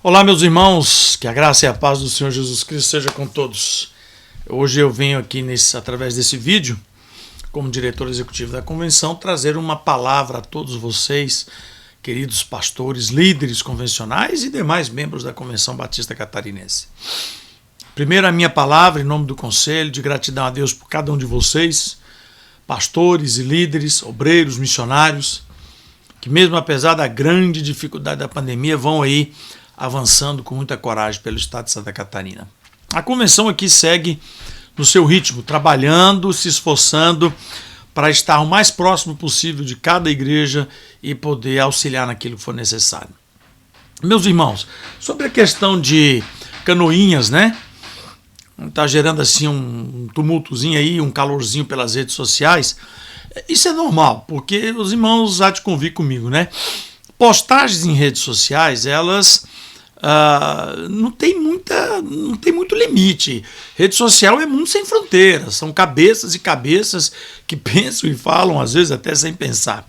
Olá, meus irmãos, que a graça e a paz do Senhor Jesus Cristo seja com todos. Hoje eu venho aqui, através desse vídeo, como diretor executivo da convenção, trazer uma palavra a todos vocês, queridos pastores, líderes convencionais e demais membros da Convenção Batista Catarinense. Primeiro, a minha palavra, em nome do conselho, de gratidão a Deus por cada um de vocês, pastores e líderes, obreiros, missionários, que mesmo apesar da grande dificuldade da pandemia, vão aí avançando com muita coragem pelo estado de Santa Catarina. A convenção aqui segue no seu ritmo, trabalhando, se esforçando para estar o mais próximo possível de cada igreja e poder auxiliar naquilo que for necessário. Meus irmãos, sobre a questão de Canoinhas, né? Está gerando assim um tumultozinho aí, um calorzinho pelas redes sociais. Isso é normal, porque os irmãos há de convir comigo, né? Postagens em redes sociais, elas não tem muito limite. Rede social é mundo sem fronteiras, são cabeças e cabeças que pensam e falam, às vezes até sem pensar.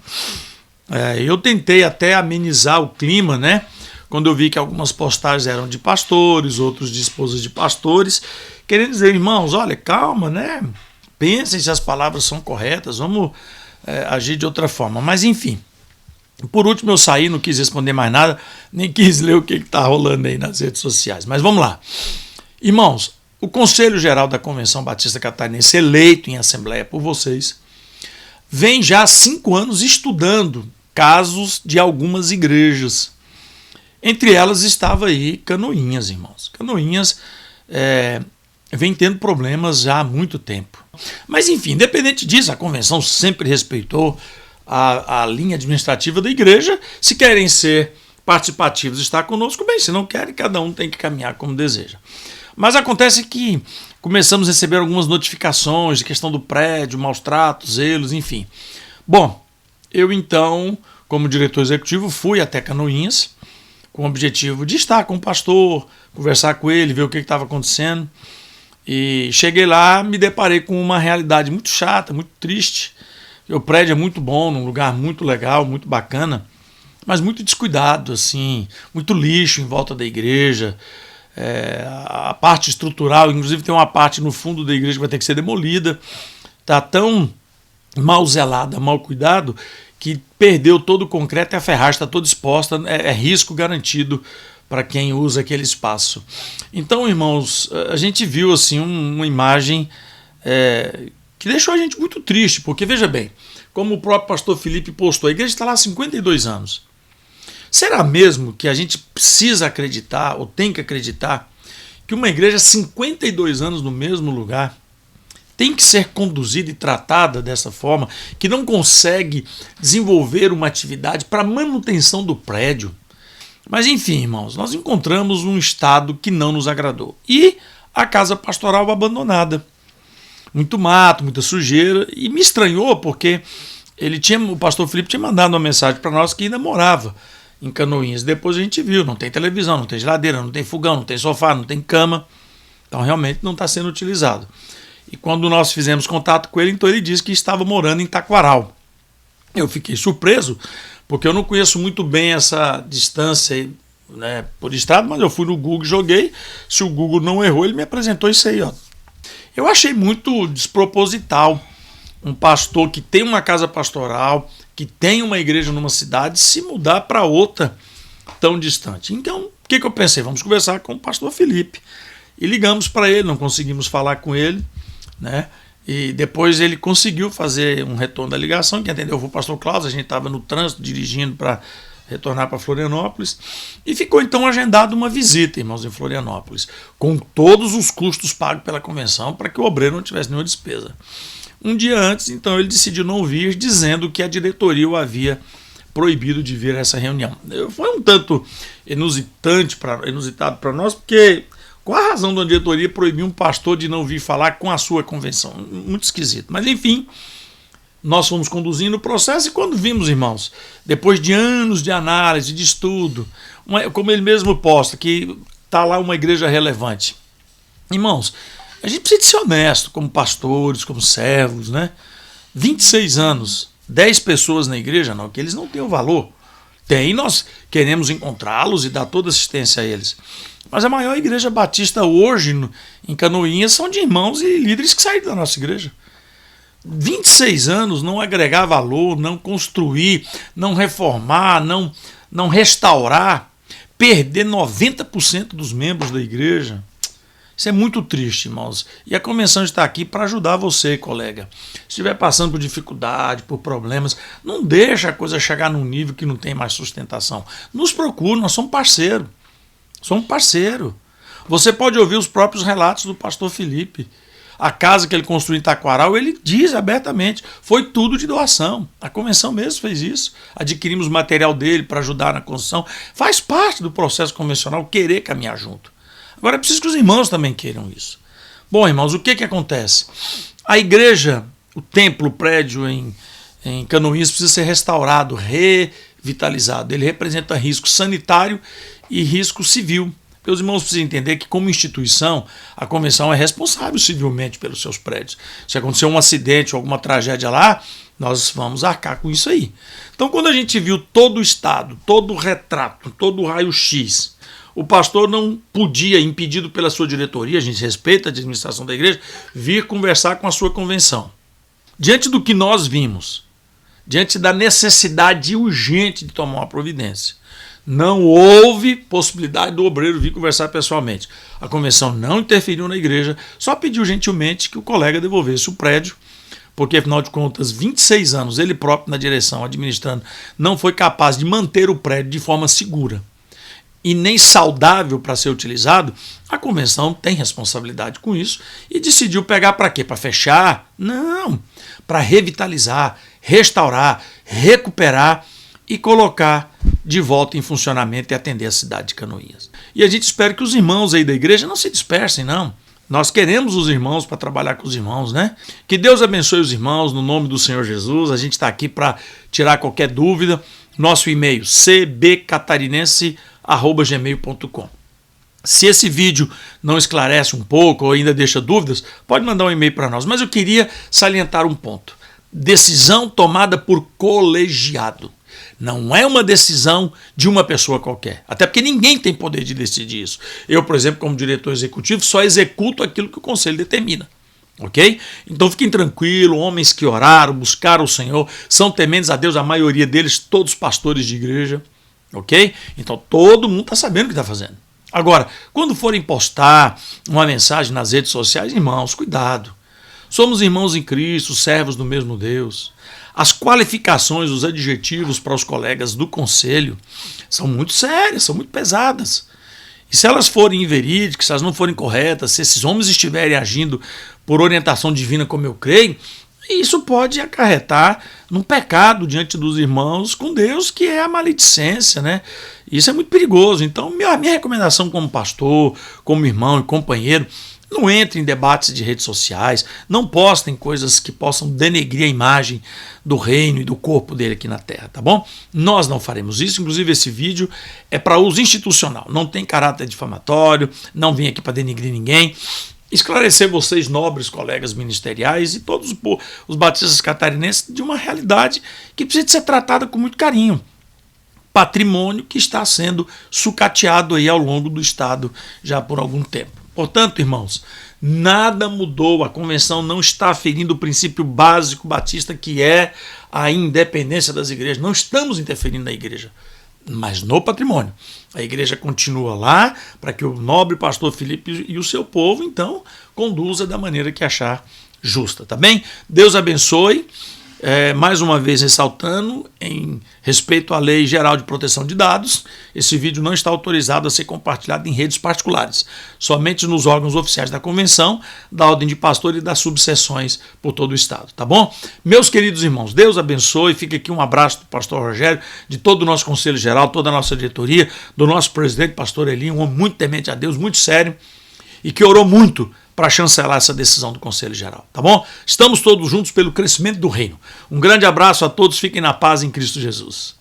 Eu tentei até amenizar o clima, né? Quando eu vi que algumas postagens eram de pastores, outros de esposas de pastores, querendo dizer, irmãos, olha, calma, né? Pensem se as palavras são corretas, vamos agir de outra forma. Mas enfim, por último eu saí, não quis responder mais nada, nem quis ler o que está rolando aí nas redes sociais. Mas vamos lá. Irmãos, o Conselho Geral da Convenção Batista Catarinense, eleito em Assembleia por vocês, vem já há 5 anos estudando casos de algumas igrejas. Entre elas estava aí Canoinhas, irmãos. Canoinhas vem tendo problemas já há muito tempo. Mas enfim, independente disso, a convenção sempre respeitou a linha administrativa da igreja. Se querem ser participativos, estar conosco, bem, se não querem, cada um tem que caminhar como deseja. Mas acontece que começamos a receber algumas notificações de questão do prédio, maus tratos, zelos, enfim. Bom, eu então, como diretor executivo, fui até Canoinhas com o objetivo de estar com o pastor, conversar com ele, ver o que estava acontecendo. E cheguei lá, me deparei com uma realidade muito chata, muito triste. O prédio é muito bom, num lugar muito legal, muito bacana, mas muito descuidado, assim, muito lixo em volta da igreja. A parte estrutural, inclusive tem uma parte no fundo da igreja que vai ter que ser demolida. Está tão mal zelada, mal cuidado, que perdeu todo o concreto e a ferragem está toda exposta, é risco garantido para quem usa aquele espaço. Então, irmãos, a gente viu assim uma imagem que deixou a gente muito triste, porque veja bem, como o próprio pastor Felipe postou, a igreja está lá há 52 anos. Será mesmo que a gente precisa acreditar, ou tem que acreditar, que uma igreja há 52 anos no mesmo lugar tem que ser conduzida e tratada dessa forma, que não consegue desenvolver uma atividade para manutenção do prédio? Mas enfim, irmãos, nós encontramos um estado que não nos agradou. E a casa pastoral abandonada. Muito mato, muita sujeira, e me estranhou porque o pastor Felipe tinha mandado uma mensagem para nós que ainda morava em Canoinhas. Depois a gente viu, não tem televisão, não tem geladeira, não tem fogão, não tem sofá, não tem cama. Então realmente não está sendo utilizado. E quando nós fizemos contato com ele, então ele disse que estava morando em Taquaral. Eu fiquei surpreso, porque eu não conheço muito bem essa distância, né, por estrada, mas eu fui no Google e joguei. Se o Google não errou, ele me apresentou isso aí, ó. Eu achei muito desproposital um pastor que tem uma casa pastoral, que tem uma igreja numa cidade, se mudar para outra tão distante. Então, o que eu pensei? Vamos conversar com o pastor Felipe. E ligamos para ele, não conseguimos falar com ele, né? E depois ele conseguiu fazer um retorno da ligação, que atendeu foi o pastor Cláudio, a gente estava no trânsito dirigindo para retornar para Florianópolis, e ficou então agendada uma visita, irmãos, em Florianópolis, com todos os custos pagos pela convenção para que o obreiro não tivesse nenhuma despesa. Um dia antes, então, ele decidiu não vir, dizendo que a diretoria o havia proibido de vir a essa reunião. Foi um tanto inusitado para nós, porque qual a razão da diretoria proibir um pastor de não vir falar com a sua convenção? Muito esquisito. Mas enfim, nós fomos conduzindo o processo e quando vimos, irmãos, depois de anos de análise, de estudo, como ele mesmo posta, que está lá uma igreja relevante. Irmãos, a gente precisa de ser honesto como pastores, como servos, né? 26 anos, 10 pessoas na igreja, não, que eles não têm o valor Tem, nós queremos encontrá-los e dar toda assistência a eles. Mas a maior igreja batista hoje em Canoinhas são de irmãos e líderes que saíram da nossa igreja. 26 anos, não agregar valor, não construir, não reformar, não restaurar, perder 90% dos membros da igreja. Isso é muito triste, irmãos. E a convenção está aqui para ajudar você, colega. Se estiver passando por dificuldade, por problemas, não deixa a coisa chegar num nível que não tem mais sustentação. Nos procure, nós somos parceiro. Somos parceiro. Você pode ouvir os próprios relatos do pastor Felipe. A casa que ele construiu em Taquaral, ele diz abertamente, foi tudo de doação. A convenção mesmo fez isso. Adquirimos material dele para ajudar na construção. Faz parte do processo convencional querer caminhar junto. Agora é preciso que os irmãos também queiram isso. Bom, irmãos, o que acontece? A igreja, o templo, o prédio em Canoinhas precisa ser restaurado, revitalizado. Ele representa risco sanitário e risco civil. Porque os irmãos precisam entender que, como instituição, a convenção é responsável civilmente pelos seus prédios. Se acontecer um acidente ou alguma tragédia lá, nós vamos arcar com isso aí. Então, quando a gente viu todo o estado, todo o retrato, todo o raio-x, o pastor não podia, impedido pela sua diretoria, a gente respeita a administração da igreja, vir conversar com a sua convenção. Diante do que nós vimos, diante da necessidade urgente de tomar uma providência, não houve possibilidade do obreiro vir conversar pessoalmente. A convenção não interferiu na igreja, só pediu gentilmente que o colega devolvesse o prédio, porque, afinal de contas, 26 anos, ele próprio na direção, administrando, não foi capaz de manter o prédio de forma segura e nem saudável para ser utilizado. A convenção tem responsabilidade com isso e decidiu pegar para quê? Para fechar? Não, para revitalizar, restaurar, recuperar e colocar de volta em funcionamento e atender a cidade de Canoinhas. E a gente espera que os irmãos aí da igreja não se dispersem, não. Nós queremos os irmãos para trabalhar com os irmãos, né? Que Deus abençoe os irmãos no nome do Senhor Jesus. A gente está aqui para tirar qualquer dúvida. Nosso e-mail cbcatarinense@gmail.com. Se esse vídeo não esclarece um pouco ou ainda deixa dúvidas, pode mandar um e-mail para nós. Mas eu queria salientar um ponto. Decisão tomada por colegiado. Não é uma decisão de uma pessoa qualquer. Até porque ninguém tem poder de decidir isso. Eu, por exemplo, como diretor executivo, só executo aquilo que o conselho determina. Ok? Então fiquem tranquilos, homens que oraram, buscaram o Senhor, são tementes a Deus, a maioria deles, todos pastores de igreja. Ok? Então todo mundo está sabendo o que está fazendo. Agora, quando forem postar uma mensagem nas redes sociais, irmãos, cuidado. Somos irmãos em Cristo, servos do mesmo Deus. As qualificações, os adjetivos para os colegas do conselho são muito sérias, são muito pesadas. E se elas forem inverídicas, se elas não forem corretas, se esses homens estiverem agindo por orientação divina como eu creio, isso pode acarretar num pecado diante dos irmãos com Deus, que é a maledicência, né? Isso é muito perigoso. Então, minha recomendação como pastor, como irmão e companheiro, não entre em debates de redes sociais, não postem coisas que possam denegrir a imagem do reino e do corpo dele aqui na terra, tá bom? Nós não faremos isso, inclusive esse vídeo é para uso institucional, não tem caráter difamatório, não vim aqui para denegrir ninguém. Esclarecer vocês, nobres colegas ministeriais e todos os batistas catarinenses de uma realidade que precisa de ser tratada com muito carinho. Patrimônio que está sendo sucateado aí ao longo do estado já por algum tempo. Portanto, irmãos, nada mudou, a convenção não está ferindo o princípio básico batista que é a independência das igrejas. Não estamos interferindo na igreja, mas no patrimônio. A igreja continua lá para que o nobre pastor Felipe e o seu povo, então, conduza da maneira que achar justa, tá bem? Deus abençoe. Mais uma vez ressaltando, em respeito à Lei Geral de Proteção de Dados, esse vídeo não está autorizado a ser compartilhado em redes particulares, somente nos órgãos oficiais da Convenção, da Ordem de Pastor e das subseções por todo o Estado, tá bom? Meus queridos irmãos, Deus abençoe, fica aqui um abraço do pastor Rogério, de todo o nosso Conselho Geral, toda a nossa diretoria, do nosso presidente, pastor Elinho, um homem muito temente a Deus, muito sério, e que orou muito para chancelar essa decisão do Conselho Geral, tá bom? Estamos todos juntos pelo crescimento do reino. Um grande abraço a todos, fiquem na paz em Cristo Jesus.